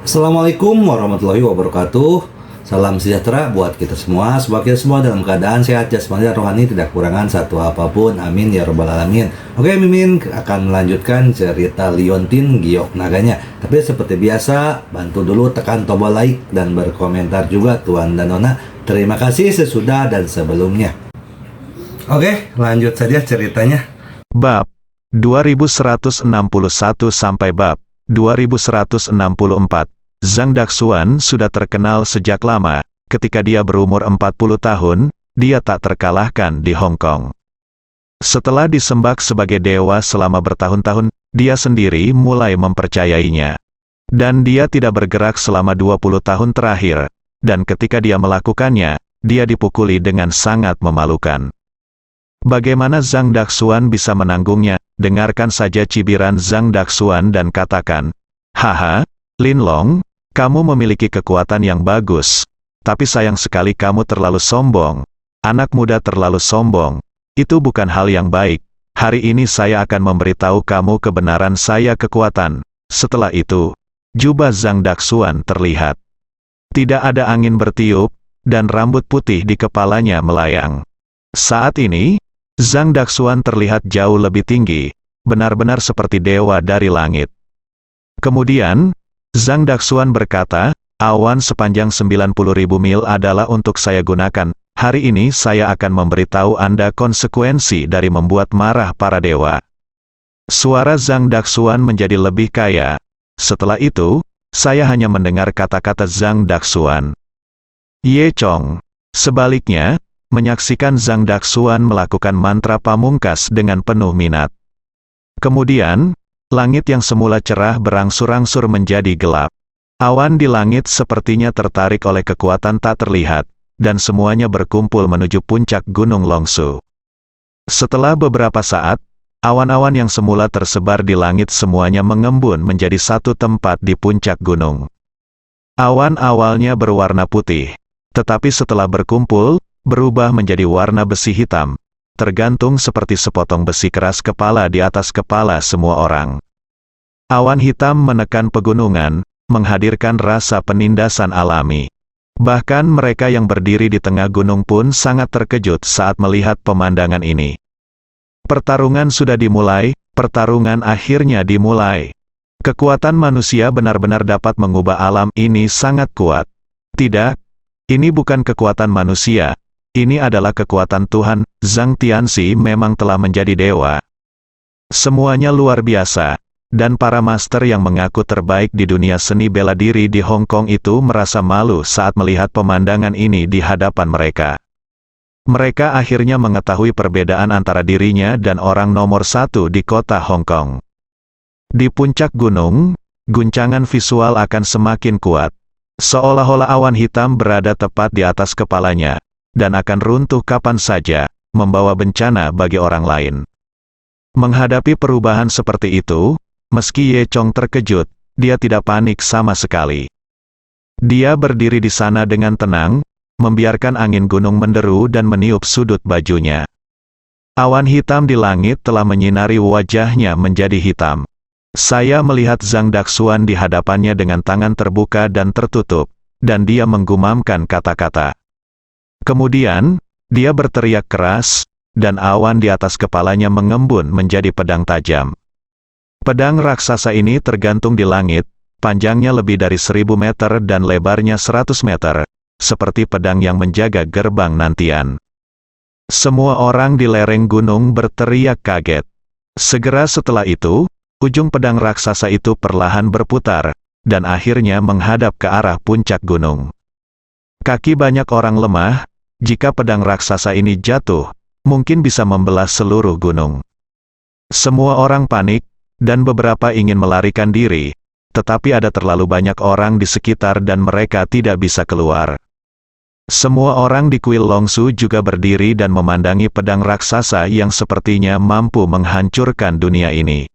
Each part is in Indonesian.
Assalamualaikum warahmatullahi wabarakatuh. Salam sejahtera buat kita semua. Semoga kita semua dalam keadaan sehat jasmani dan rohani, tidak kekurangan satu apapun. Amin ya robbal alamin. Oke, Mimin akan melanjutkan cerita Liontin Giok Naganya. Tapi seperti biasa, bantu dulu tekan tombol like dan berkomentar juga Tuan dan Nona. Terima kasih sesudah dan sebelumnya. Oke, lanjut saja ceritanya. Bab 2161 sampai bab 2164. Zhang Daxuan sudah terkenal sejak lama. Ketika dia berumur 40 tahun, dia tak terkalahkan di Hong Kong. Setelah disembah sebagai dewa selama bertahun-tahun, dia sendiri mulai mempercayainya. Dan dia tidak bergerak selama 20 tahun terakhir. Dan ketika dia melakukannya, dia dipukuli dengan sangat memalukan. Bagaimana Zhang Daxuan bisa menanggungnya? Dengarkan saja cibiran Zhang Daxuan dan katakan, "Haha, Lin Long, kamu memiliki kekuatan yang bagus. Tapi sayang sekali kamu terlalu sombong. Anak muda terlalu sombong. Itu bukan hal yang baik. Hari ini saya akan memberitahu kamu kebenaran saya kekuatan." Setelah itu, jubah Zhang Daxuan terlihat. Tidak ada angin bertiup, dan rambut putih di kepalanya melayang. Saat ini, Zhang Daxuan terlihat jauh lebih tinggi, benar-benar seperti dewa dari langit. Kemudian, Zhang Daxuan berkata, "Awan sepanjang 90.000 mil adalah untuk saya gunakan. Hari ini saya akan memberitahu Anda konsekuensi dari membuat marah para dewa." Suara Zhang Daxuan menjadi lebih kaya. Setelah itu, saya hanya mendengar kata-kata Zhang Daxuan. Ye Chong, sebaliknya, menyaksikan Zhang Daxuan melakukan mantra pamungkas dengan penuh minat. Kemudian, langit yang semula cerah berangsur-angsur menjadi gelap. Awan di langit sepertinya tertarik oleh kekuatan tak terlihat, dan semuanya berkumpul menuju puncak Gunung Longsu. Setelah beberapa saat, awan-awan yang semula tersebar di langit semuanya mengembun menjadi satu tempat di puncak gunung. Awan awalnya berwarna putih, tetapi setelah berkumpul, berubah menjadi warna besi hitam, tergantung seperti sepotong besi keras kepala di atas kepala semua orang. Awan hitam menekan pegunungan, menghadirkan rasa penindasan alami. Bahkan mereka yang berdiri di tengah gunung pun sangat terkejut saat melihat pemandangan ini. Pertarungan sudah dimulai, pertarungan akhirnya dimulai. Kekuatan manusia benar-benar dapat mengubah alam ini sangat kuat. Tidak, ini bukan kekuatan manusia. Ini adalah kekuatan Tuhan. Zhang Tianxi memang telah menjadi dewa. Semuanya luar biasa, dan para master yang mengaku terbaik di dunia seni bela diri di Hong Kong itu merasa malu saat melihat pemandangan ini di hadapan mereka. Mereka akhirnya mengetahui perbedaan antara dirinya dan orang nomor satu di kota Hong Kong. Di puncak gunung, guncangan visual akan semakin kuat. Seolah-olah awan hitam berada tepat di atas kepalanya, dan akan runtuh kapan saja, membawa bencana bagi orang lain. Menghadapi perubahan seperti itu, meski Ye Chong terkejut, dia tidak panik sama sekali. Dia berdiri di sana dengan tenang, membiarkan angin gunung menderu dan meniup sudut bajunya. Awan hitam di langit telah menyinari wajahnya menjadi hitam. Saya melihat Zhang Daxuan di hadapannya dengan tangan terbuka dan tertutup, dan dia menggumamkan kata-kata. Kemudian, dia berteriak keras, dan awan di atas kepalanya mengembun menjadi pedang tajam. Pedang raksasa ini tergantung di langit, panjangnya lebih dari 1000 meter dan lebarnya 100 meter, seperti pedang yang menjaga gerbang nantian. Semua orang di lereng gunung berteriak kaget. Segera setelah itu, ujung pedang raksasa itu perlahan berputar, dan akhirnya menghadap ke arah puncak gunung. Kaki banyak orang lemah. Jika pedang raksasa ini jatuh, mungkin bisa membelah seluruh gunung. Semua orang panik, dan beberapa ingin melarikan diri, tetapi ada terlalu banyak orang di sekitar dan mereka tidak bisa keluar. Semua orang di kuil Longsu juga berdiri dan memandangi pedang raksasa yang sepertinya mampu menghancurkan dunia ini.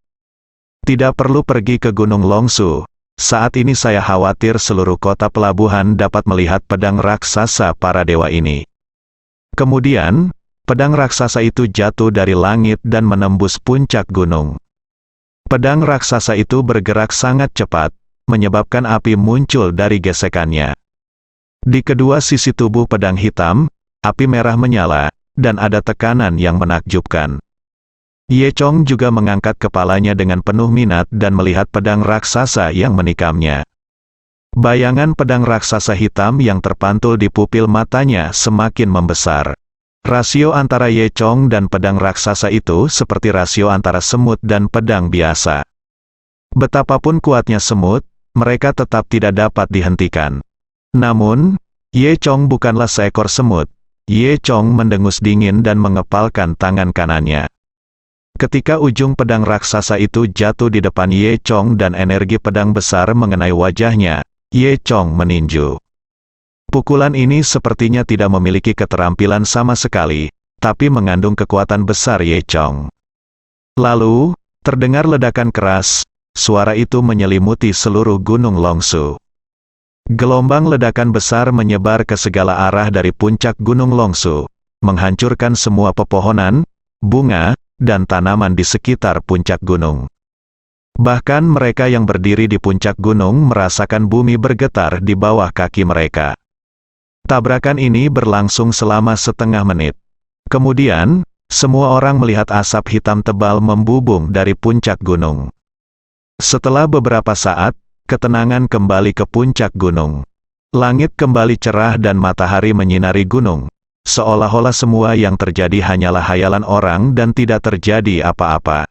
Tidak perlu pergi ke Gunung Longsu. Saat ini saya khawatir seluruh kota pelabuhan dapat melihat pedang raksasa para dewa ini. Kemudian, pedang raksasa itu jatuh dari langit dan menembus puncak gunung. Pedang raksasa itu bergerak sangat cepat, menyebabkan api muncul dari gesekannya. Di kedua sisi tubuh pedang hitam, api merah menyala, dan ada tekanan yang menakjubkan. Ye Chong juga mengangkat kepalanya dengan penuh minat dan melihat pedang raksasa yang menikamnya. Bayangan pedang raksasa hitam yang terpantul di pupil matanya semakin membesar. Rasio antara Ye Chong dan pedang raksasa itu seperti rasio antara semut dan pedang biasa. Betapapun kuatnya semut, mereka tetap tidak dapat dihentikan. Namun, Ye Chong bukanlah seekor semut. Ye Chong mendengus dingin dan mengepalkan tangan kanannya. Ketika ujung pedang raksasa itu jatuh di depan Ye Chong dan energi pedang besar mengenai wajahnya, Ye Chong meninju. Pukulan ini sepertinya tidak memiliki keterampilan sama sekali, tapi mengandung kekuatan besar Ye Chong. Lalu, terdengar ledakan keras, suara itu menyelimuti seluruh Gunung Longsu. Gelombang ledakan besar menyebar ke segala arah dari puncak Gunung Longsu, menghancurkan semua pepohonan, bunga, dan tanaman di sekitar puncak gunung. Bahkan mereka yang berdiri di puncak gunung merasakan bumi bergetar di bawah kaki mereka. Tabrakan ini berlangsung selama setengah menit. Kemudian, semua orang melihat asap hitam tebal membubung dari puncak gunung. Setelah beberapa saat, ketenangan kembali ke puncak gunung. Langit kembali cerah dan matahari menyinari gunung. Seolah-olah semua yang terjadi hanyalah hayalan orang dan tidak terjadi apa-apa.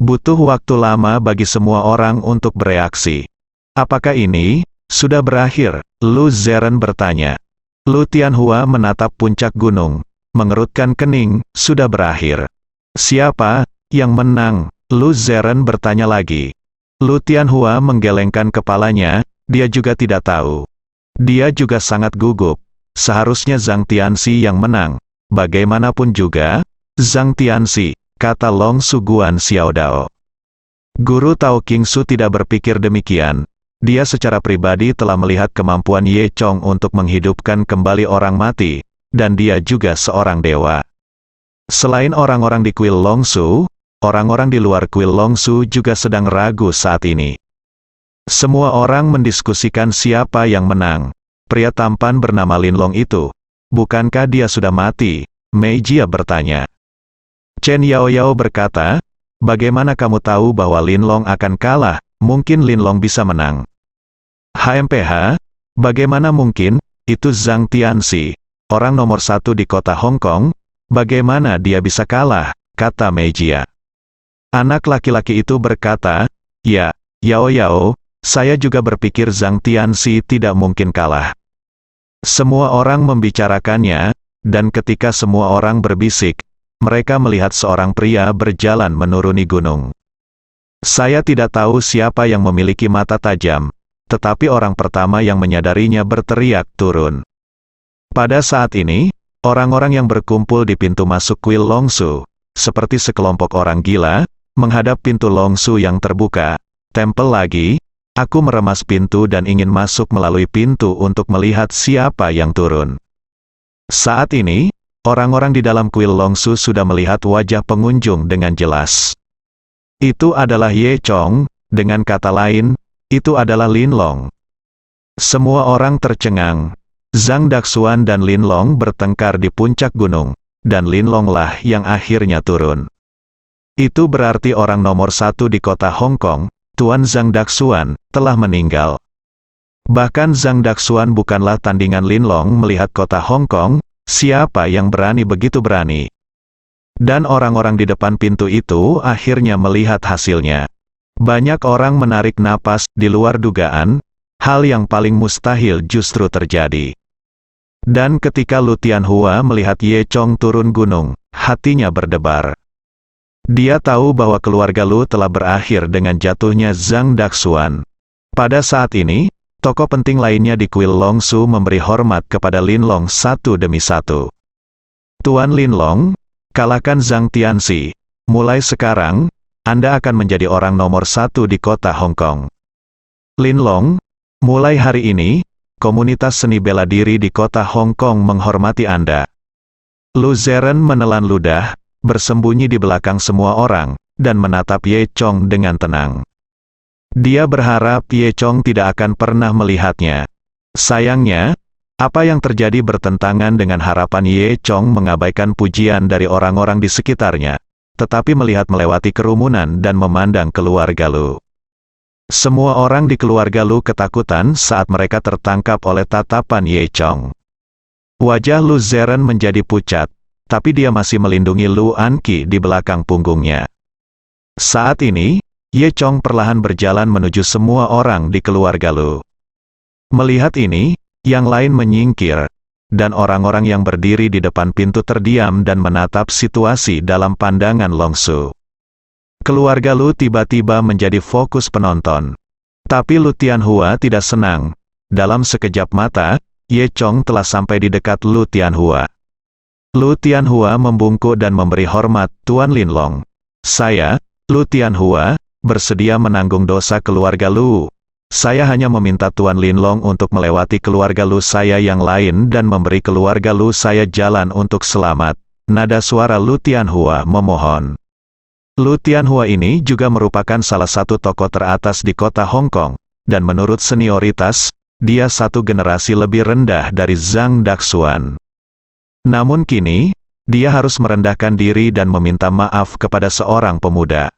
Butuh waktu lama bagi semua orang untuk bereaksi. Apakah ini sudah berakhir? Lu Zeren bertanya. Lu Tianhua menatap puncak gunung, mengerutkan kening. Sudah berakhir. Siapa yang menang? Lu Zeren bertanya lagi. Lu Tianhua menggelengkan kepalanya, dia juga tidak tahu. Dia juga sangat gugup. Seharusnya Zhang Tianxi yang menang. Bagaimanapun juga, Zhang Tianxi, kata Long Su Guan Xiaodao. Guru Tao Qingsu tidak berpikir demikian. Dia secara pribadi telah melihat kemampuan Ye Chong untuk menghidupkan kembali orang mati, dan dia juga seorang dewa. Selain orang-orang di kuil Longsu, orang-orang di luar kuil Longsu juga sedang ragu saat ini. Semua orang mendiskusikan siapa yang menang. Pria tampan bernama Lin Long itu, bukankah dia sudah mati? Mei Jia bertanya. Chen Yaoyao berkata, bagaimana kamu tahu bahwa Lin Long akan kalah? Mungkin Lin Long bisa menang. HMPH, bagaimana mungkin? Itu Zhang Tianxi, orang nomor 1 di kota Hong Kong. Bagaimana dia bisa kalah? Kata Mei Jia. Anak laki-laki itu berkata, ya, Yaoyao, saya juga berpikir Zhang Tianxi tidak mungkin kalah. Semua orang membicarakannya, dan ketika semua orang berbisik, mereka melihat seorang pria berjalan menuruni gunung. Saya tidak tahu siapa yang memiliki mata tajam, tetapi orang pertama yang menyadarinya berteriak turun. Pada saat ini, orang-orang yang berkumpul di pintu masuk kuil Longsu, seperti sekelompok orang gila, menghadap pintu Longsu yang terbuka. Tempel lagi. Aku meremas pintu dan ingin masuk melalui pintu untuk melihat siapa yang turun. Saat ini, orang-orang di dalam kuil Longsu sudah melihat wajah pengunjung dengan jelas. Itu adalah Ye Chong, dengan kata lain, itu adalah Lin Long. Semua orang tercengang. Zhang Daxuan dan Lin Long bertengkar di puncak gunung, dan Lin Long lah yang akhirnya turun. Itu berarti orang nomor 1 di kota Hong Kong, Tuan Zhang Daxuan, telah meninggal. Bahkan Zhang Daxuan bukanlah tandingan Lin Long melihat kota Hong Kong. Siapa yang berani begitu berani? Dan orang-orang di depan pintu itu akhirnya melihat hasilnya. Banyak orang menarik napas di luar dugaan, hal yang paling mustahil justru terjadi. Dan ketika Lu Tianhua melihat Ye Chong turun gunung, hatinya berdebar. Dia tahu bahwa keluarga Lu telah berakhir dengan jatuhnya Zhang Daxuan. Pada saat ini, tokoh penting lainnya di kuil Longsu memberi hormat kepada Lin Long satu demi satu. Tuan Lin Long, kalahkan Zhang Tianxi. Mulai sekarang, Anda akan menjadi orang nomor 1 di kota Hong Kong. Lin Long, mulai hari ini, komunitas seni bela diri di kota Hong Kong menghormati Anda. Lu Zeren menelan ludah, bersembunyi di belakang semua orang, dan menatap Ye Chong dengan tenang. Dia berharap Ye Chong tidak akan pernah melihatnya. Sayangnya, apa yang terjadi bertentangan dengan harapan Ye Chong mengabaikan pujian dari orang-orang di sekitarnya, tetapi melihat melewati kerumunan dan memandang keluarga Lu. Semua orang di keluarga Lu ketakutan saat mereka tertangkap oleh tatapan Ye Chong. Wajah Lu Zeren menjadi pucat, tapi dia masih melindungi Lu Anqi di belakang punggungnya. Saat ini, Ye Chong perlahan berjalan menuju semua orang di keluarga Lu. Melihat ini, yang lain menyingkir, dan orang-orang yang berdiri di depan pintu terdiam dan menatap situasi dalam pandangan Longsu. Keluarga Lu tiba-tiba menjadi fokus penonton. Tapi Lu Tianhua tidak senang. Dalam sekejap mata, Ye Chong telah sampai di dekat Lu Tianhua. Lu Tianhua membungkuk dan memberi hormat, Tuan Linlong. Saya, Lu Tianhua, bersedia menanggung dosa keluarga Lu. Saya hanya meminta Tuan Linlong untuk melewati keluarga Lu saya yang lain dan memberi keluarga Lu saya jalan untuk selamat. Nada suara Lu Tianhua memohon. Lu Tianhua ini juga merupakan salah satu tokoh teratas di kota Hong Kong, dan menurut senioritas, dia satu generasi lebih rendah dari Zhang Daxuan. Namun kini, dia harus merendahkan diri dan meminta maaf kepada seorang pemuda.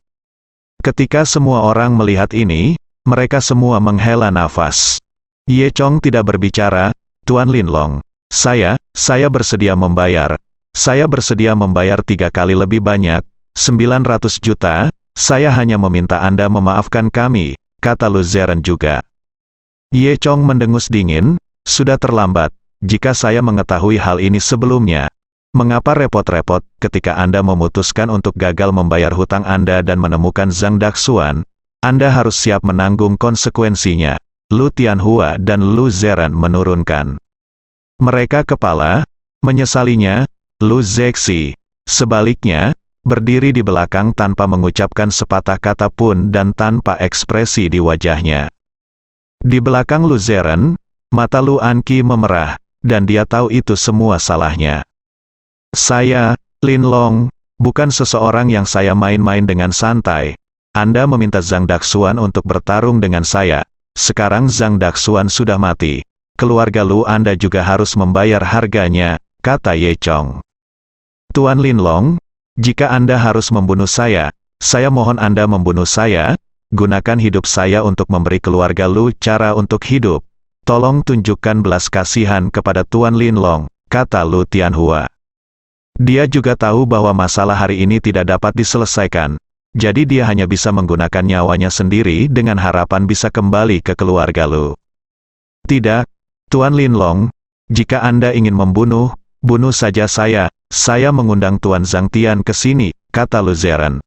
Ketika semua orang melihat ini, mereka semua menghela nafas. Ye Chong tidak berbicara, Tuan Linlong. Saya bersedia membayar. Saya bersedia membayar 3 kali lebih banyak, 900 juta, saya hanya meminta Anda memaafkan kami, kata Lu Zeren juga. Ye Chong mendengus dingin, sudah terlambat, jika saya mengetahui hal ini sebelumnya. Mengapa repot-repot ketika Anda memutuskan untuk gagal membayar hutang Anda dan menemukan Zhang Daxuan? Anda harus siap menanggung konsekuensinya. Lu Tianhua dan Lu Zeren menurunkan mereka kepala, menyesalinya. Lu Zexi, sebaliknya, berdiri di belakang tanpa mengucapkan sepatah kata pun dan tanpa ekspresi di wajahnya. Di belakang Lu Zeren, mata Lu Anqi memerah, dan dia tahu itu semua salahnya. Saya, Linlong, bukan seseorang yang saya main-main dengan santai. Anda meminta Zhang Daxuan untuk bertarung dengan saya. Sekarang Zhang Daxuan sudah mati. Keluarga Lu Anda juga harus membayar harganya, kata Ye Chong. Tuan Linlong, jika Anda harus membunuh saya mohon Anda membunuh saya. Gunakan hidup saya untuk memberi keluarga Lu cara untuk hidup. Tolong tunjukkan belas kasihan kepada Tuan Linlong, kata Lu Tianhua. Dia juga tahu bahwa masalah hari ini tidak dapat diselesaikan, jadi dia hanya bisa menggunakan nyawanya sendiri dengan harapan bisa kembali ke keluarga Lu. Tidak, Tuan Linlong, jika Anda ingin membunuh, bunuh saja saya mengundang Tuan Zhang Tian ke sini, kata Lu Zeren.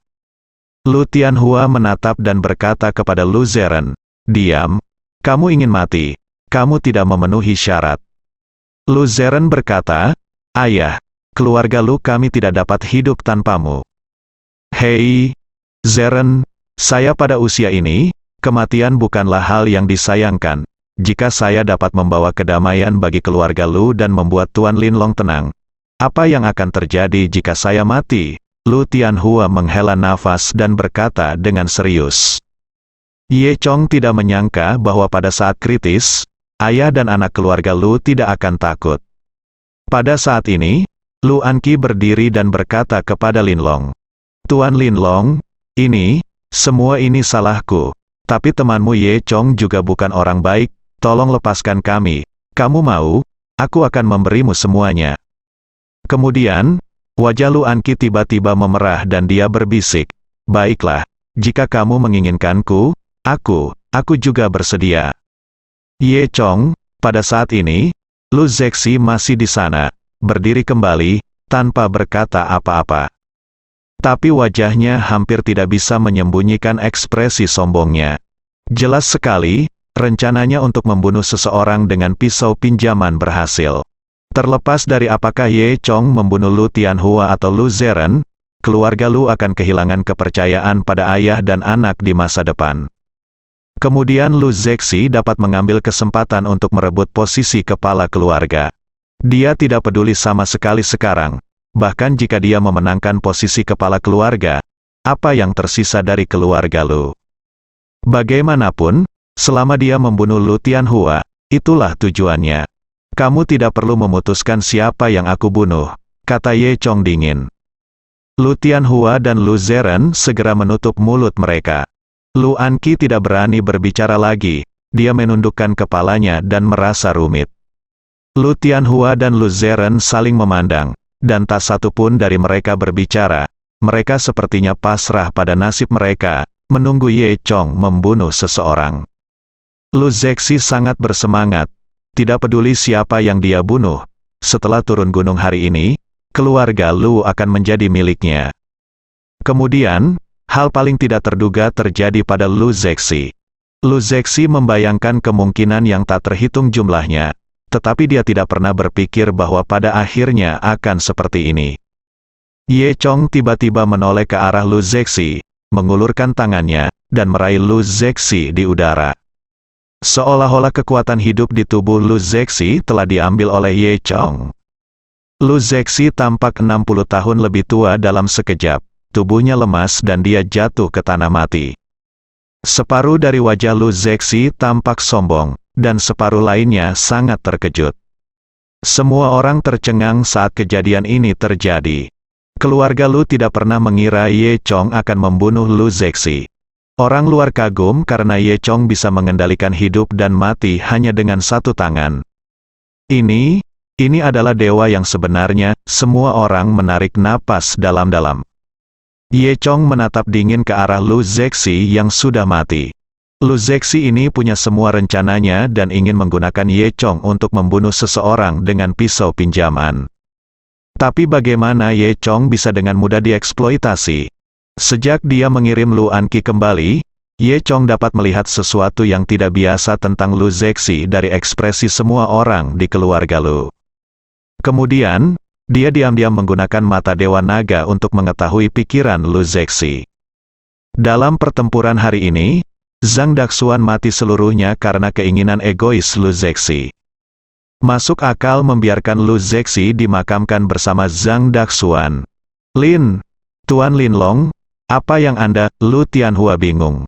Lu Tianhua menatap dan berkata kepada Lu Zeren, diam, kamu ingin mati, kamu tidak memenuhi syarat. Lu Zeren berkata, ayah, keluarga Lu kami tidak dapat hidup tanpamu. Hei, Zeren, saya pada usia ini, kematian bukanlah hal yang disayangkan. Jika saya dapat membawa kedamaian bagi keluarga Lu dan membuat Tuan Linlong tenang, apa yang akan terjadi jika saya mati? Lu Tianhua menghela nafas dan berkata dengan serius. Ye Chong tidak menyangka bahwa pada saat kritis, ayah dan anak keluarga Lu tidak akan takut. Pada saat ini, Lu Anqi berdiri dan berkata kepada Linlong. Tuan Linlong, semua ini salahku. Tapi temanmu Ye Chong juga bukan orang baik, tolong lepaskan kami. Kamu mau? Aku akan memberimu semuanya. Kemudian, wajah Lu Anqi tiba-tiba memerah dan dia berbisik. Baiklah, jika kamu menginginkanku, aku juga bersedia. Ye Chong, pada saat ini, Lu Zexi masih di sana, berdiri kembali, tanpa berkata apa-apa. Tapi wajahnya hampir tidak bisa menyembunyikan ekspresi sombongnya. Jelas sekali, rencananya untuk membunuh seseorang dengan pisau pinjaman berhasil. Terlepas dari apakah Ye Chong membunuh Lu Tianhua atau Lu Zeren, keluarga Lu akan kehilangan kepercayaan pada ayah dan anak di masa depan. Kemudian Lu Zexi dapat mengambil kesempatan untuk merebut posisi kepala keluarga. Dia tidak peduli sama sekali sekarang, bahkan jika dia memenangkan posisi kepala keluarga, apa yang tersisa dari keluarga Lu? Bagaimanapun, selama dia membunuh Lu Tianhua, itulah tujuannya. Kamu tidak perlu memutuskan siapa yang aku bunuh, kata Ye Chong dingin. Lu Tianhua dan Lu Zeren segera menutup mulut mereka. Lu Anqi tidak berani berbicara lagi, dia menundukkan kepalanya dan merasa rumit. Lu Tianhua dan Lu Zeren saling memandang, dan tak satu pun dari mereka berbicara. Mereka sepertinya pasrah pada nasib mereka, menunggu Ye Chong membunuh seseorang. Lu Zexi sangat bersemangat, tidak peduli siapa yang dia bunuh. Setelah turun gunung hari ini, keluarga Lu akan menjadi miliknya. Kemudian, hal paling tidak terduga terjadi pada Lu Zexi. Lu Zexi membayangkan kemungkinan yang tak terhitung jumlahnya, tetapi dia tidak pernah berpikir bahwa pada akhirnya akan seperti ini. Ye Chong tiba-tiba menoleh ke arah Lu Zexi, mengulurkan tangannya, dan meraih Lu Zexi di udara. Seolah-olah kekuatan hidup di tubuh Lu Zexi telah diambil oleh Ye Chong. Lu Zexi tampak 60 tahun lebih tua dalam sekejap, tubuhnya lemas dan dia jatuh ke tanah mati. Separuh dari wajah Lu Zexi tampak sombong, dan separuh lainnya sangat terkejut. Semua orang tercengang saat kejadian ini terjadi. Keluarga Lu tidak pernah mengira Ye Chong akan membunuh Lu Zexi. Orang luar kagum karena Ye Chong bisa mengendalikan hidup dan mati hanya dengan satu tangan. Ini adalah dewa yang sebenarnya. Semua orang menarik napas dalam-dalam. Ye Chong menatap dingin ke arah Lu Zexi yang sudah mati. Lu Zexi ini punya semua rencananya dan ingin menggunakan Ye Chong untuk membunuh seseorang dengan pisau pinjaman. Tapi bagaimana Ye Chong bisa dengan mudah dieksploitasi? Sejak dia mengirim Lu Anqi kembali, Ye Chong dapat melihat sesuatu yang tidak biasa tentang Lu Zexi dari ekspresi semua orang di keluarga Lu. Kemudian, dia diam-diam menggunakan mata Dewa Naga untuk mengetahui pikiran Lu Zexi. Dalam pertempuran hari ini, Zhang Daxuan mati seluruhnya karena keinginan egois Lu Zexi. Masuk akal membiarkan Lu Zexi dimakamkan bersama Zhang Daxuan. Tuan Linlong, apa yang Anda? Lu Tianhua bingung.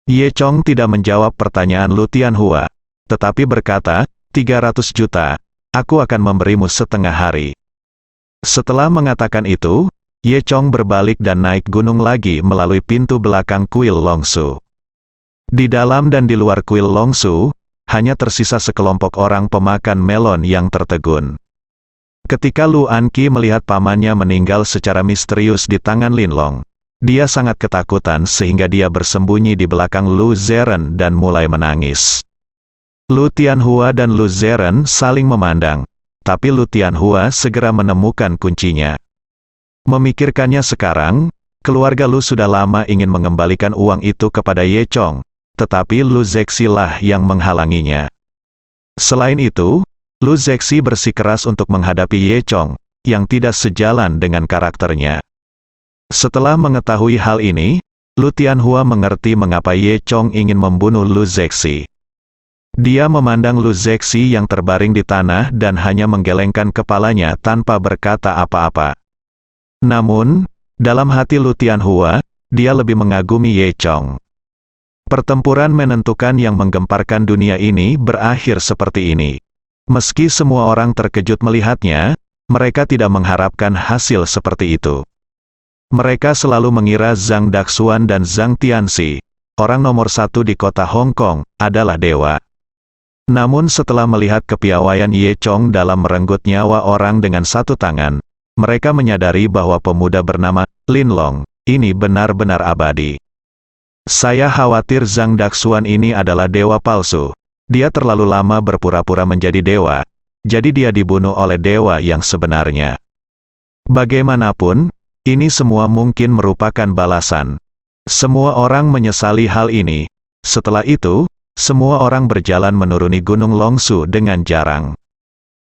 Ye Chong tidak menjawab pertanyaan Lu Tianhua, tetapi berkata, 300 juta, aku akan memberimu setengah hari. Setelah mengatakan itu, Ye Chong berbalik dan naik gunung lagi melalui pintu belakang kuil Longsu. Di dalam dan di luar kuil Longsu, hanya tersisa sekelompok orang pemakan melon yang tertegun. Ketika Lu Anqi melihat pamannya meninggal secara misterius di tangan Linlong, dia sangat ketakutan sehingga dia bersembunyi di belakang Lu Zeren dan mulai menangis. Lu Tianhua dan Lu Zeren saling memandang, tapi Lu Tianhua segera menemukan kuncinya. Memikirkannya sekarang, keluarga Lu sudah lama ingin mengembalikan uang itu kepada Ye Chong, tetapi Lu Zexi lah yang menghalanginya. Selain itu, Lu Zexi bersikeras untuk menghadapi Ye Chong, yang tidak sejalan dengan karakternya. Setelah mengetahui hal ini, Lu Tianhua mengerti mengapa Ye Chong ingin membunuh Lu Zexi. Dia memandang Lu Zexi yang terbaring di tanah dan hanya menggelengkan kepalanya tanpa berkata apa-apa. Namun, dalam hati Lu Tianhua, dia lebih mengagumi Ye Chong. Pertempuran menentukan yang menggemparkan dunia ini berakhir seperti ini. Meski semua orang terkejut melihatnya, mereka tidak mengharapkan hasil seperti itu. Mereka selalu mengira Zhang Daxuan dan Zhang Tianxi, orang nomor satu di kota Hong Kong, adalah dewa. Namun setelah melihat kepiawaian Ye Chong dalam merenggut nyawa orang dengan satu tangan, mereka menyadari bahwa pemuda bernama Linlong ini benar-benar abadi. Saya khawatir Zhang Daxuan ini adalah dewa palsu. Dia terlalu lama berpura-pura menjadi dewa, jadi dia dibunuh oleh dewa yang sebenarnya. Bagaimanapun, ini semua mungkin merupakan balasan. Semua orang menyesali hal ini. Setelah itu, semua orang berjalan menuruni Gunung Longsu dengan jarang.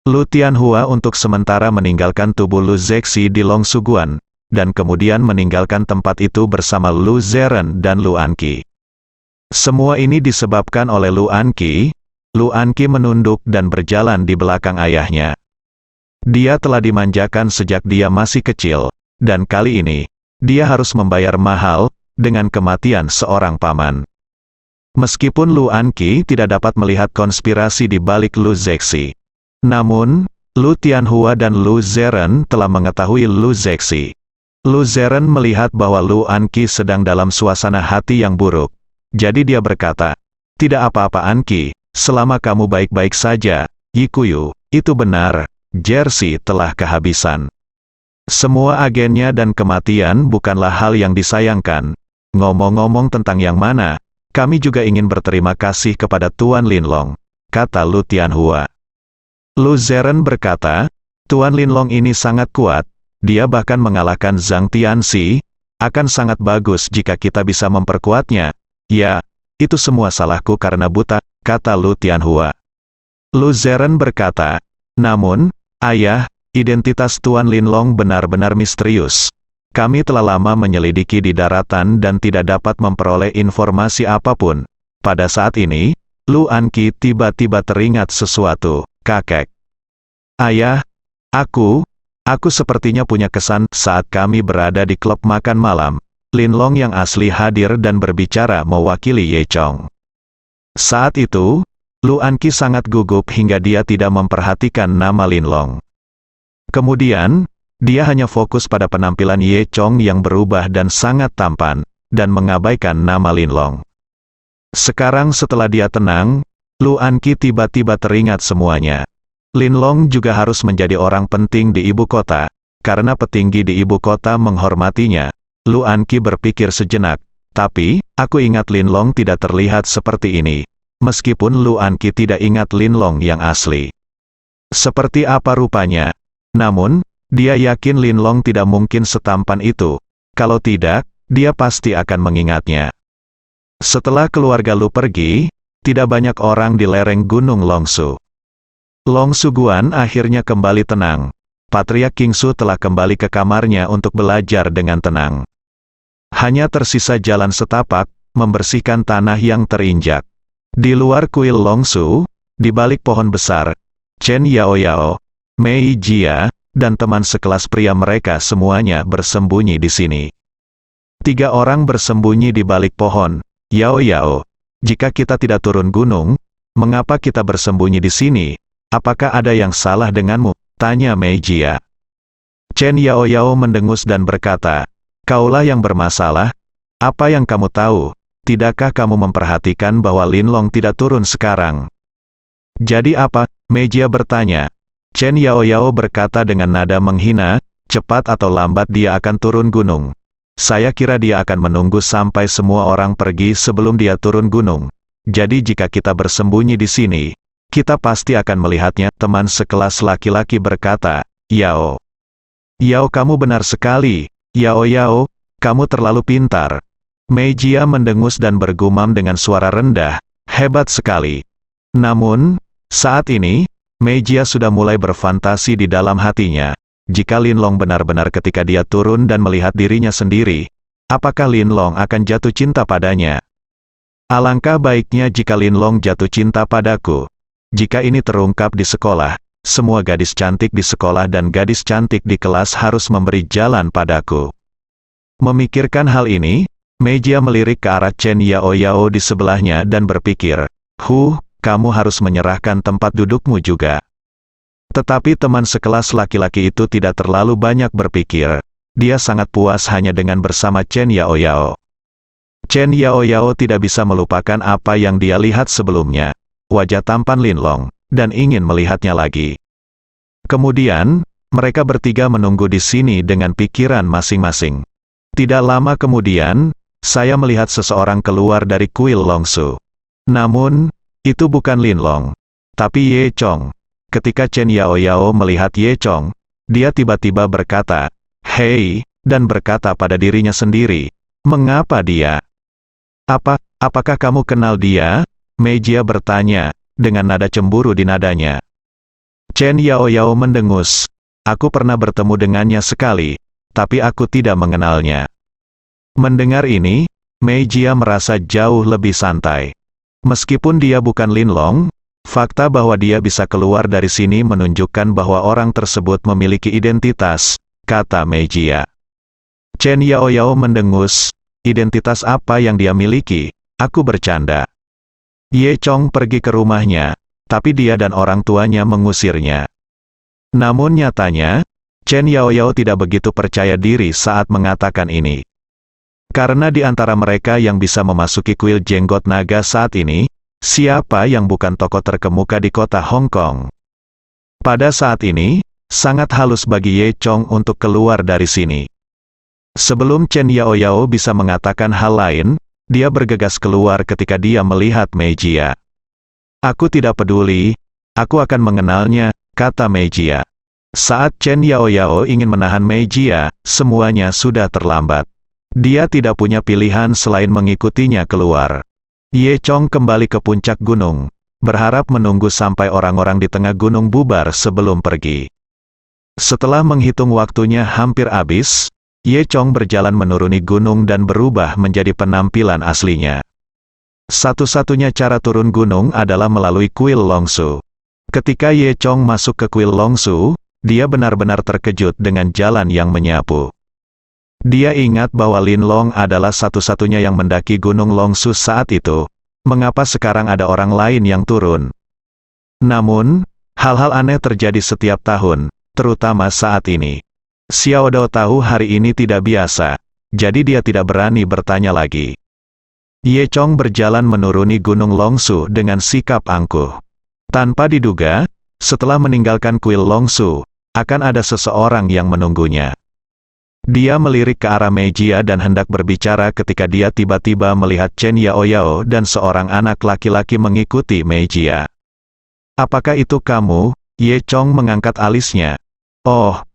Lu Tianhua untuk sementara meninggalkan tubuh Lu Zexi di Longsuguan, dan kemudian meninggalkan tempat itu bersama Lu Zeren dan Lu Anqi. Semua ini disebabkan oleh Lu Anqi. Lu Anqi menunduk dan berjalan di belakang ayahnya. Dia telah dimanjakan sejak dia masih kecil, dan kali ini, dia harus membayar mahal, dengan kematian seorang paman. Meskipun Lu Anqi tidak dapat melihat konspirasi di balik Lu Zexi. Namun, Lu Tianhua dan Lu Zeren telah mengetahui Lu Zexi. Lu Zeren melihat bahwa Lu Anqi sedang dalam suasana hati yang buruk. Jadi dia berkata, "Tidak apa-apa Anqi, selama kamu baik-baik saja, Yikuyu, itu benar, Jersey telah kehabisan. Semua agennya dan kematian bukanlah hal yang disayangkan. Ngomong-ngomong tentang yang mana, kami juga ingin berterima kasih kepada Tuan Linlong," kata Lu Tianhua. Lu Zeren berkata, "Tuan Linlong ini sangat kuat, dia bahkan mengalahkan Zhang Tianxi, akan sangat bagus jika kita bisa memperkuatnya." "Ya, itu semua salahku karena buta," kata Lu Tianhua. Lu Zeren berkata, "Namun, ayah, identitas Tuan Linlong benar-benar misterius. Kami telah lama menyelidiki di daratan dan tidak dapat memperoleh informasi apapun." Pada saat ini, Lu Anqi tiba-tiba teringat sesuatu. "Kakek. Ayah, aku sepertinya punya kesan saat kami berada di klub makan malam. Linlong yang asli hadir dan berbicara mewakili Ye Chong." Saat itu, Lu Anqi sangat gugup hingga dia tidak memperhatikan nama Linlong. Kemudian, dia hanya fokus pada penampilan Ye Chong yang berubah dan sangat tampan, dan mengabaikan nama Linlong. Sekarang setelah dia tenang, Lu Anqi tiba-tiba teringat semuanya. Linlong juga harus menjadi orang penting di ibu kota, karena petinggi di ibu kota menghormatinya. Lu Anqi berpikir sejenak, tapi, aku ingat Linlong tidak terlihat seperti ini. Meskipun Lu Anqi tidak ingat Linlong yang asli. Seperti apa rupanya? Namun, dia yakin Linlong tidak mungkin setampan itu. Kalau tidak, dia pasti akan mengingatnya. Setelah keluarga Lu pergi, tidak banyak orang di lereng Gunung Longsu. Longsu Guan akhirnya kembali tenang. Patriark Kingsu telah kembali ke kamarnya untuk belajar dengan tenang. Hanya tersisa jalan setapak, membersihkan tanah yang terinjak. Di luar kuil Longsu, di balik pohon besar, Chen Yaoyao, Mei Jia, dan teman sekelas pria mereka semuanya bersembunyi di sini. 3 orang bersembunyi di balik pohon. "Yaoyao, jika kita tidak turun gunung, mengapa kita bersembunyi di sini? Apakah ada yang salah denganmu?" tanya Mei Jia. Chen Yaoyao mendengus dan berkata, "Kaulah yang bermasalah. Apa yang kamu tahu? Tidakkah kamu memperhatikan bahwa Linlong tidak turun sekarang?" "Jadi apa?" Mei Jia bertanya. Chen Yaoyao berkata dengan nada menghina, "Cepat atau lambat dia akan turun gunung. Saya kira dia akan menunggu sampai semua orang pergi sebelum dia turun gunung. Jadi jika kita bersembunyi di sini, kita pasti akan melihatnya." Teman sekelas laki-laki berkata, "Yao. Yao, kamu benar sekali. Yao, kamu terlalu pintar." Mei Jia mendengus dan bergumam dengan suara rendah, "Hebat sekali." Namun, saat ini, Mei Jia sudah mulai berfantasi di dalam hatinya. Jika Linlong benar-benar ketika dia turun dan melihat dirinya sendiri, apakah Linlong akan jatuh cinta padanya? Alangkah baiknya jika Linlong jatuh cinta padaku. Jika ini terungkap di sekolah, semua gadis cantik di sekolah dan gadis cantik di kelas harus memberi jalan padaku. Memikirkan hal ini, Mei Jia melirik ke arah Chen Yaoyao di sebelahnya dan berpikir, kamu harus menyerahkan tempat dudukmu juga." Tetapi teman sekelas laki-laki itu tidak terlalu banyak berpikir. Dia sangat puas hanya dengan bersama Chen Yaoyao. Chen Yaoyao tidak bisa melupakan apa yang dia lihat sebelumnya, wajah tampan Linlong, dan ingin melihatnya lagi. Kemudian, mereka bertiga menunggu di sini dengan pikiran masing-masing. Tidak lama kemudian, saya melihat seseorang keluar dari kuil Longsu. Namun, itu bukan Linlong, tapi Ye Chong. Ketika Chen Yaoyao melihat Ye Chong, dia tiba-tiba berkata, "Hei," dan berkata pada dirinya sendiri, "Mengapa dia? Apakah kamu kenal dia?" Mei Jia bertanya, dengan nada cemburu di nadanya. Chen Yaoyao mendengus, "Aku pernah bertemu dengannya sekali, tapi aku tidak mengenalnya." Mendengar ini, Mei Jia merasa jauh lebih santai. Meskipun dia bukan Linlong, fakta bahwa dia bisa keluar dari sini menunjukkan bahwa orang tersebut memiliki identitas, kata Mei Jia. Chen Yaoyao mendengus, "Identitas apa yang dia miliki?" Aku bercanda. Ye Chong pergi ke rumahnya, tapi dia dan orang tuanya mengusirnya. Namun nyatanya, Chen Yaoyao tidak begitu percaya diri saat mengatakan ini. Karena di antara mereka yang bisa memasuki kuil jenggot naga saat ini, siapa yang bukan tokoh terkemuka di kota Hong Kong? Pada saat ini, sangat halus bagi Ye Chong untuk keluar dari sini. Sebelum Chen Yaoyao bisa mengatakan hal lain, dia bergegas keluar ketika dia melihat Mei Jia. "Aku tidak peduli, aku akan mengenalnya," kata Mei Jia. Saat Chen Yaoyao ingin menahan Mei Jia, semuanya sudah terlambat. Dia tidak punya pilihan selain mengikutinya keluar. Ye Chong kembali ke puncak gunung, berharap menunggu sampai orang-orang di tengah gunung bubar sebelum pergi. Setelah menghitung waktunya hampir habis, Ye Chong berjalan menuruni gunung dan berubah menjadi penampilan aslinya. Satu-satunya cara turun gunung adalah melalui kuil Longsu. Ketika Ye Chong masuk ke kuil Longsu, dia benar-benar terkejut dengan jalan yang menyapu. Dia ingat bahwa Lin Long adalah satu-satunya yang mendaki gunung Longsu saat itu. Mengapa sekarang ada orang lain yang turun? Namun, hal-hal aneh terjadi setiap tahun, terutama saat ini. Xiao Dao tahu hari ini tidak biasa, jadi dia tidak berani bertanya lagi. Ye Chong berjalan menuruni gunung Longsu dengan sikap angkuh. Tanpa diduga, setelah meninggalkan kuil Longsu, akan ada seseorang yang menunggunya. Dia melirik ke arah Mei Jia dan hendak berbicara ketika dia tiba-tiba melihat Chen Yaoyao dan seorang anak laki-laki mengikuti Mei Jia. "Apakah itu kamu?" Ye Chong mengangkat alisnya. "Oh,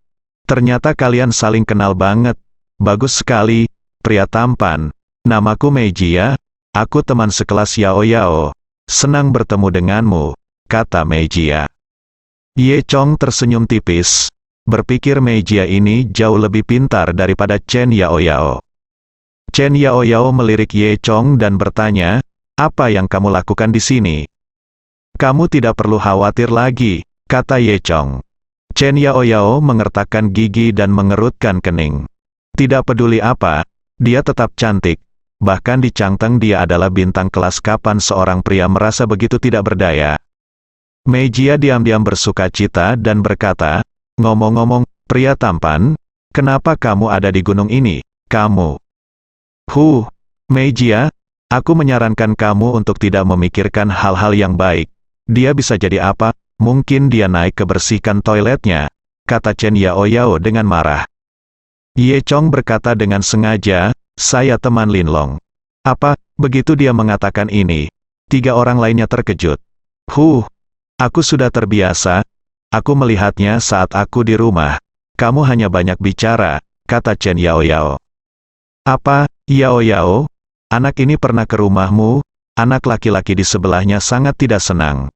ternyata kalian saling kenal banget. Bagus sekali, pria tampan. Namaku Mei Jia, aku teman sekelas Yaoyao. Senang bertemu denganmu," kata Mei Jia. Ye Chong tersenyum tipis. Berpikir Mei Jia ini jauh lebih pintar daripada Chen Yaoyao. Chen Yaoyao melirik Ye Chong dan bertanya, "Apa yang kamu lakukan di sini?" "Kamu tidak perlu khawatir lagi," kata Ye Chong. Chen Yaoyao mengertakkan gigi dan mengerutkan kening. Tidak peduli apa, dia tetap cantik. Bahkan di Changteng dia adalah bintang kelas. Kapan seorang pria merasa begitu tidak berdaya? Mei Jia diam-diam bersukacita dan berkata, "Ngomong-ngomong, pria tampan, kenapa kamu ada di gunung ini? Kamu..." Mei Jia, aku menyarankan kamu untuk tidak memikirkan hal-hal yang baik. Dia bisa jadi apa? Mungkin dia naik ke bersihkan toiletnya, kata Chen Yaoyao dengan marah. Ye Chong berkata dengan sengaja, "Saya teman Lin Long." "Apa?" Begitu dia mengatakan ini, 3 orang lainnya terkejut. Aku sudah terbiasa. Aku melihatnya saat aku di rumah. Kamu hanya banyak bicara," kata Chen Yaoyao. "Apa, Yaoyao? Anak ini pernah ke rumahmu?" Anak laki-laki di sebelahnya sangat tidak senang.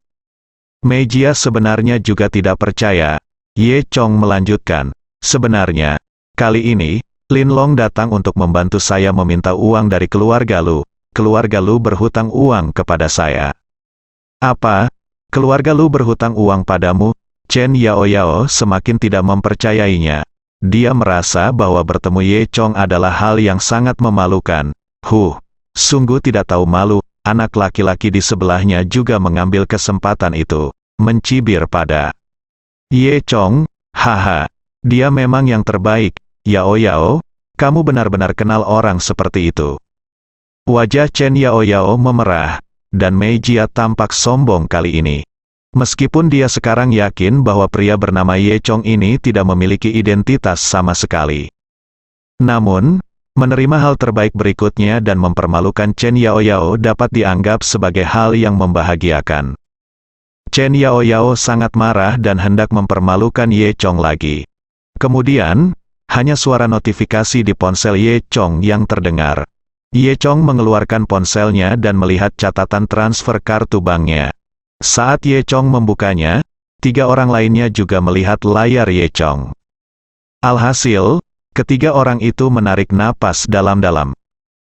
Mei Jia sebenarnya juga tidak percaya. Ye Chong melanjutkan, "Sebenarnya, kali ini, Lin Long datang untuk membantu saya meminta uang dari keluarga Lu. Keluarga Lu berhutang uang kepada saya." "Apa? Keluarga Lu berhutang uang padamu?" Chen Yaoyao semakin tidak mempercayainya. Dia merasa bahwa bertemu Ye Chong adalah hal yang sangat memalukan. Sungguh tidak tahu malu. Anak laki-laki di sebelahnya juga mengambil kesempatan itu, mencibir pada Ye Chong. "Haha, dia memang yang terbaik. Yaoyao, kamu benar-benar kenal orang seperti itu." Wajah Chen Yaoyao memerah, dan Mei Jia tampak sombong kali ini. Meskipun dia sekarang yakin bahwa pria bernama Ye Chong ini tidak memiliki identitas sama sekali. Namun, menerima hal terbaik berikutnya dan mempermalukan Chen Yaoyao dapat dianggap sebagai hal yang membahagiakan. Chen Yaoyao sangat marah dan hendak mempermalukan Ye Chong lagi. Kemudian, hanya suara notifikasi di ponsel Ye Chong yang terdengar. Ye Chong mengeluarkan ponselnya dan melihat catatan transfer kartu banknya. Saat Ye Chong membukanya, 3 orang lainnya juga melihat layar Ye Chong. Alhasil, ketiga orang itu menarik napas dalam-dalam.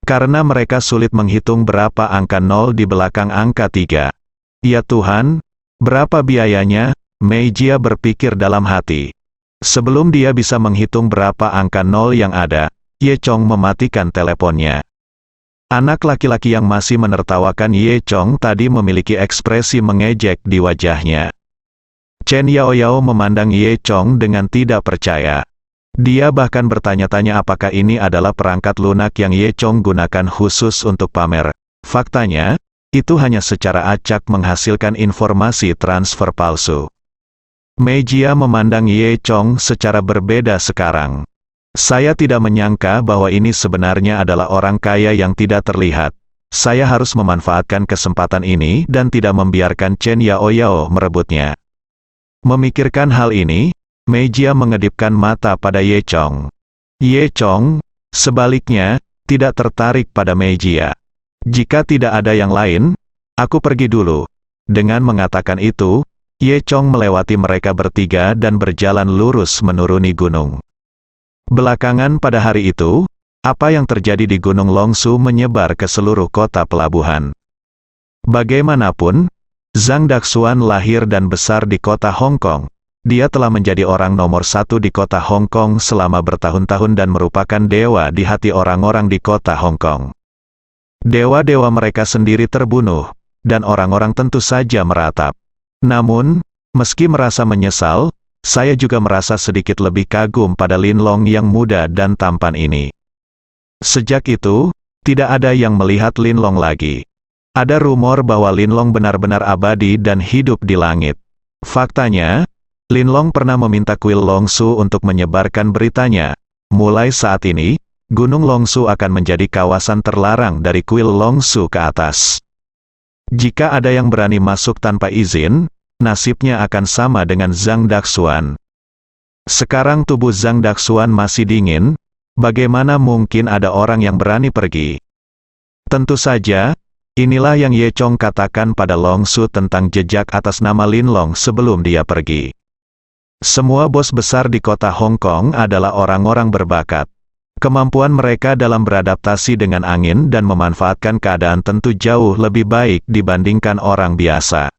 Karena mereka sulit menghitung berapa angka 0 di belakang angka 3. "Ya Tuhan, berapa biayanya?" Mei Jia berpikir dalam hati. Sebelum dia bisa menghitung berapa angka 0 yang ada, Ye Chong mematikan teleponnya. Anak laki-laki yang masih menertawakan Ye Chong tadi memiliki ekspresi mengejek di wajahnya. Chen Yaoyao memandang Ye Chong dengan tidak percaya. Dia bahkan bertanya-tanya apakah ini adalah perangkat lunak yang Ye Chong gunakan khusus untuk pamer. Faktanya, itu hanya secara acak menghasilkan informasi transfer palsu. Mei Jia memandang Ye Chong secara berbeda sekarang. Saya tidak menyangka bahwa ini sebenarnya adalah orang kaya yang tidak terlihat. Saya harus memanfaatkan kesempatan ini dan tidak membiarkan Chen Yaoyao merebutnya. Memikirkan hal ini, Mei Jia mengedipkan mata pada Ye Chong. Ye Chong, sebaliknya, tidak tertarik pada Mei Jia. Jika tidak ada yang lain, aku pergi dulu. Dengan mengatakan itu, Ye Chong melewati mereka bertiga dan berjalan lurus menuruni gunung. Belakangan pada hari itu, apa yang terjadi di Gunung Longsu menyebar ke seluruh kota pelabuhan. Bagaimanapun, Zhang Daxuan lahir dan besar di kota Hong Kong. Dia telah menjadi orang nomor satu di kota Hong Kong selama bertahun-tahun dan merupakan dewa di hati orang-orang di kota Hong Kong. Dewa-dewa mereka sendiri terbunuh, dan orang-orang tentu saja meratap. Namun, meski merasa menyesal, saya juga merasa sedikit lebih kagum pada Lin Long yang muda dan tampan ini. Sejak itu, tidak ada yang melihat Lin Long lagi. Ada rumor bahwa Lin Long benar-benar abadi dan hidup di langit. Faktanya, Lin Long pernah meminta kuil Longsu untuk menyebarkan beritanya. Mulai saat ini, Gunung Longsu akan menjadi kawasan terlarang dari kuil Longsu ke atas. Jika ada yang berani masuk tanpa izin, nasibnya akan sama dengan Zhang Daxuan. Sekarang tubuh Zhang Daxuan masih dingin, bagaimana mungkin ada orang yang berani pergi? Tentu saja, inilah yang Ye Chong katakan pada Longsu tentang jejak atas nama Lin Long sebelum dia pergi. Semua bos besar di kota Hong Kong adalah orang-orang berbakat. Kemampuan mereka dalam beradaptasi dengan angin dan memanfaatkan keadaan tentu jauh lebih baik dibandingkan orang biasa.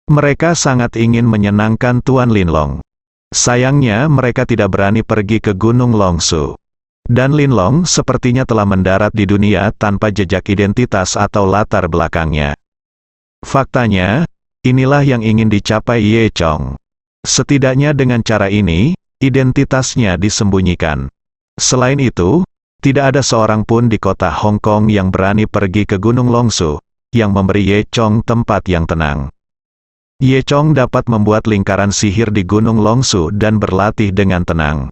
Mereka sangat ingin menyenangkan Tuan Lin Long. Sayangnya mereka tidak berani pergi ke Gunung Longsu. Dan Lin Long sepertinya telah mendarat di dunia tanpa jejak identitas atau latar belakangnya. Faktanya, inilah yang ingin dicapai Ye Chong. Setidaknya dengan cara ini, identitasnya disembunyikan. Selain itu, tidak ada seorang pun di kota Hong Kong yang berani pergi ke Gunung Longsu, yang memberi Ye Chong tempat yang tenang. Ye Chong dapat membuat lingkaran sihir di Gunung Longsu dan berlatih dengan tenang.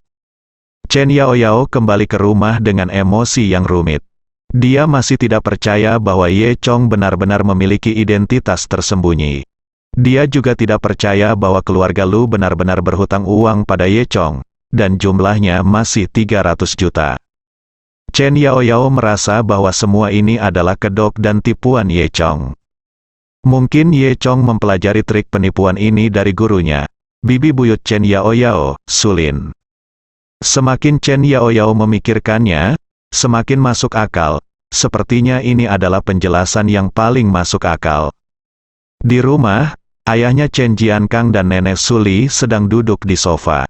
Chen Yaoyao kembali ke rumah dengan emosi yang rumit. Dia masih tidak percaya bahwa Ye Chong benar-benar memiliki identitas tersembunyi. Dia juga tidak percaya bahwa keluarga Lu benar-benar berhutang uang pada Ye Chong, dan jumlahnya masih 300 juta. Chen Yaoyao merasa bahwa semua ini adalah kedok dan tipuan Ye Chong. Mungkin Ye Chong mempelajari trik penipuan ini dari gurunya, bibi buyut Chen Yaoyao, Sulin. Semakin Chen Yaoyao memikirkannya, semakin masuk akal. Sepertinya ini adalah penjelasan yang paling masuk akal. Di rumah, ayahnya Chen Jiankang dan nenek Suli sedang duduk di sofa.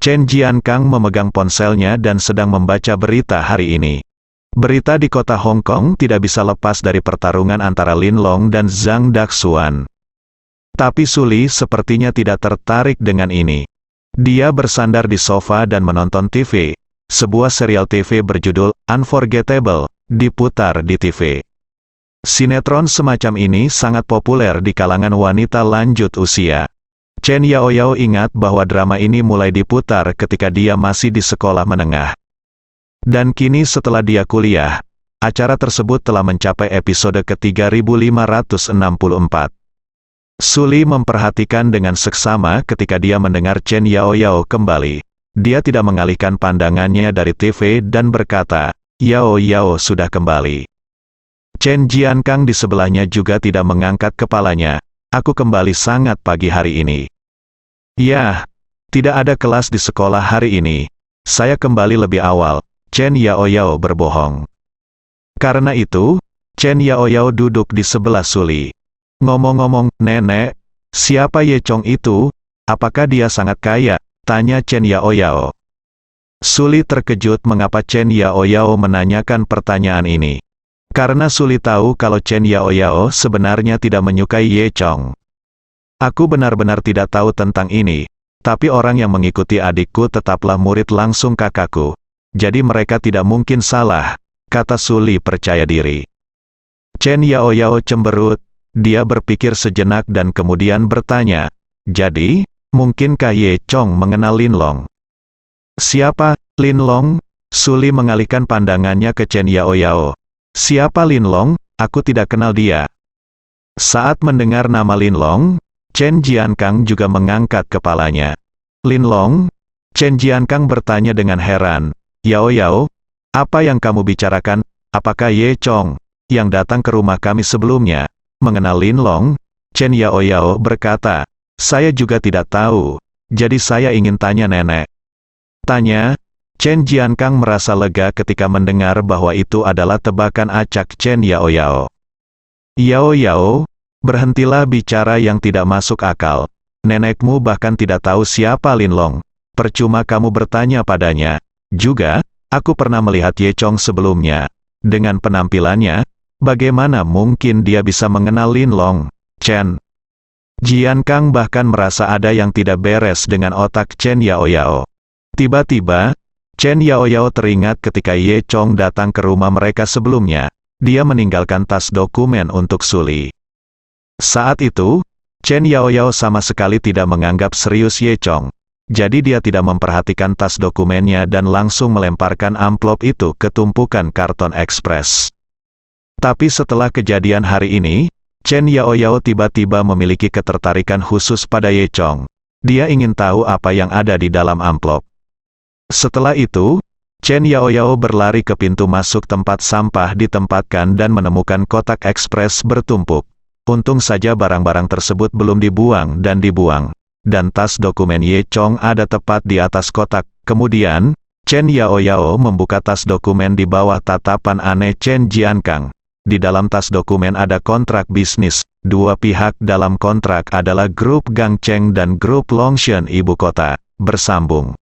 Chen Jiankang memegang ponselnya dan sedang membaca berita hari ini. Berita di kota Hong Kong tidak bisa lepas dari pertarungan antara Lin Long dan Zhang Daxuan. Tapi Suli sepertinya tidak tertarik dengan ini. Dia bersandar di sofa dan menonton TV. Sebuah serial TV berjudul Unforgettable diputar di TV. Sinetron semacam ini sangat populer di kalangan wanita lanjut usia. Chen Yaoyao ingat bahwa drama ini mulai diputar ketika dia masih di sekolah menengah. Dan kini setelah dia kuliah, acara tersebut telah mencapai episode ke-3564. Suli memperhatikan dengan seksama ketika dia mendengar Chen Yaoyao kembali. Dia tidak mengalihkan pandangannya dari TV dan berkata, Yaoyao sudah kembali. Chen Jiankang di sebelahnya juga tidak mengangkat kepalanya. Aku kembali sangat pagi hari ini. Ya, tidak ada kelas di sekolah hari ini. Saya kembali lebih awal. Chen Yaoyao berbohong. Karena itu, Chen Yaoyao duduk di sebelah Suli. Ngomong-ngomong, nenek, siapa Ye Chong itu? Apakah dia sangat kaya? Tanya Chen Yaoyao. Suli terkejut mengapa Chen Yaoyao menanyakan pertanyaan ini. Karena Suli tahu kalau Chen Yaoyao sebenarnya tidak menyukai Ye Chong. Aku benar-benar tidak tahu tentang ini, tapi orang yang mengikuti adikku tetaplah murid langsung kakakku. Jadi mereka tidak mungkin salah, kata Suli percaya diri. Chen Yaoyao cemberut, dia berpikir sejenak dan kemudian bertanya, jadi, mungkinkah Ye Chong mengenal Lin Long? Siapa, Lin Long? Suli mengalihkan pandangannya ke Chen Yaoyao. Siapa Lin Long? Aku tidak kenal dia. Saat mendengar nama Lin Long, Chen Jiankang juga mengangkat kepalanya. Lin Long? Chen Jiankang bertanya dengan heran. Yaoyao, apa yang kamu bicarakan? Apakah Ye Chong, yang datang ke rumah kami sebelumnya, mengenal Lin Long? Chen Yaoyao berkata, saya juga tidak tahu, jadi saya ingin tanya nenek. Tanya. Chen Jiankang merasa lega ketika mendengar bahwa itu adalah tebakan acak Chen Yaoyao. Yaoyao, berhentilah bicara yang tidak masuk akal. Nenekmu bahkan tidak tahu siapa Lin Long. Percuma kamu bertanya padanya. Juga, aku pernah melihat Ye Chong sebelumnya. Dengan penampilannya, bagaimana mungkin dia bisa mengenal Lin Long? Chen Jiankang bahkan merasa ada yang tidak beres dengan otak Chen Yaoyao. Tiba-tiba, Chen Yaoyao teringat ketika Ye Chong datang ke rumah mereka sebelumnya. Dia meninggalkan tas dokumen untuk Suli. Saat itu, Chen Yaoyao sama sekali tidak menganggap serius Ye Chong. Jadi dia tidak memperhatikan tas dokumennya dan langsung melemparkan amplop itu ke tumpukan karton ekspres. Tapi setelah kejadian hari ini, Chen Yaoyao tiba-tiba memiliki ketertarikan khusus pada Ye Chong. Dia ingin tahu apa yang ada di dalam amplop. Setelah itu, Chen Yaoyao berlari ke pintu masuk tempat sampah ditempatkan dan menemukan kotak ekspres bertumpuk. Untung saja barang-barang tersebut belum dibuang. Dan tas dokumen Ye Chong ada tepat di atas kotak. Kemudian, Chen Yaoyao membuka tas dokumen di bawah tatapan aneh Chen Jiankang. Di dalam tas dokumen ada kontrak bisnis. Dua pihak dalam kontrak adalah grup Gang Cheng dan grup Longshan ibu kota. Bersambung.